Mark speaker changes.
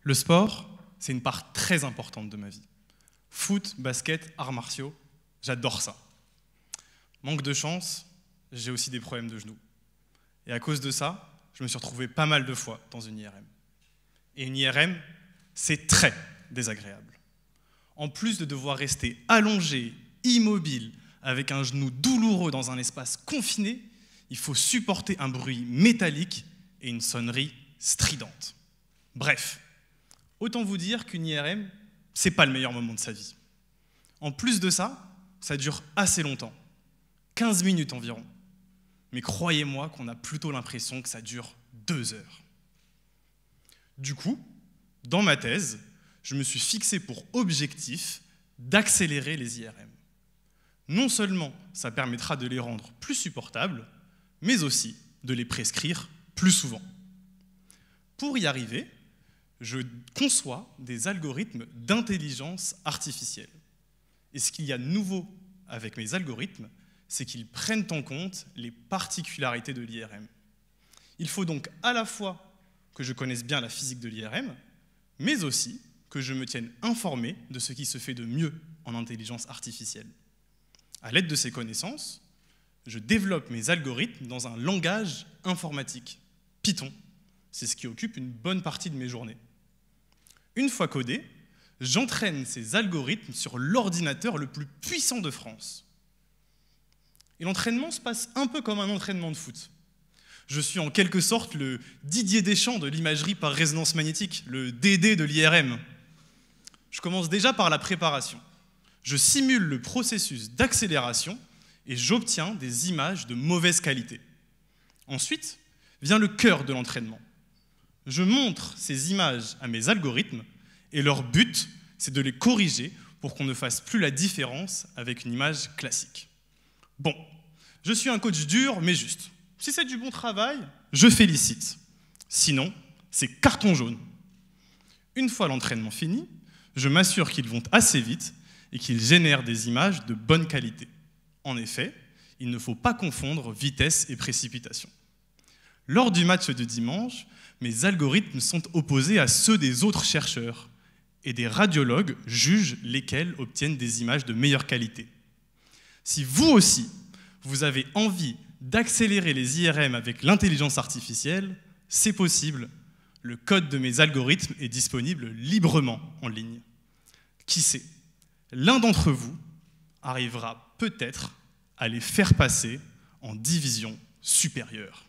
Speaker 1: Le sport, c'est une part très importante de ma vie. Foot, basket, arts martiaux, j'adore ça. Manque de chance, j'ai aussi des problèmes de genoux. Et à cause de ça, je me suis retrouvé pas mal de fois dans une IRM. Et une IRM, c'est très désagréable. En plus de devoir rester allongé, immobile, avec un genou douloureux dans un espace confiné, il faut supporter un bruit métallique et une sonnerie stridente. Bref, autant vous dire qu'une IRM, c'est pas le meilleur moment de sa vie. En plus de ça, ça dure assez longtemps, 15 minutes environ. Mais croyez-moi qu'on a plutôt l'impression que ça dure 2 heures. Du coup, dans ma thèse, je me suis fixé pour objectif d'accélérer les IRM. Non seulement ça permettra de les rendre plus supportables, mais aussi de les prescrire plus souvent. Pour y arriver, je conçois des algorithmes d'intelligence artificielle. Et ce qu'il y a de nouveau avec mes algorithmes, c'est qu'ils prennent en compte les particularités de l'IRM. Il faut donc à la fois que je connaisse bien la physique de l'IRM, mais aussi que je me tienne informé de ce qui se fait de mieux en intelligence artificielle. À l'aide de ces connaissances, je développe mes algorithmes dans un langage informatique, Python. C'est ce qui occupe une bonne partie de mes journées. Une fois codé, j'entraîne ces algorithmes sur l'ordinateur le plus puissant de France. Et l'entraînement se passe un peu comme un entraînement de foot. Je suis en quelque sorte le Didier Deschamps de l'imagerie par résonance magnétique, le DD de l'IRM. Je commence déjà par la préparation. Je simule le processus d'accélération et j'obtiens des images de mauvaise qualité. Ensuite, vient le cœur de l'entraînement. Je montre ces images à mes algorithmes et leur but, c'est de les corriger pour qu'on ne fasse plus la différence avec une image classique. Bon, je suis un coach dur mais juste. Si c'est du bon travail, je félicite. Sinon, c'est carton jaune. Une fois l'entraînement fini, je m'assure qu'ils vont assez vite et qu'ils génèrent des images de bonne qualité. En effet, il ne faut pas confondre vitesse et précipitation. Lors du match de dimanche, mes algorithmes sont opposés à ceux des autres chercheurs et des radiologues jugent lesquels obtiennent des images de meilleure qualité. Si vous aussi, vous avez envie d'accélérer les IRM avec l'intelligence artificielle, c'est possible. Le code de mes algorithmes est disponible librement en ligne. Qui sait, l'un d'entre vous arrivera peut-être à les faire passer en division supérieure.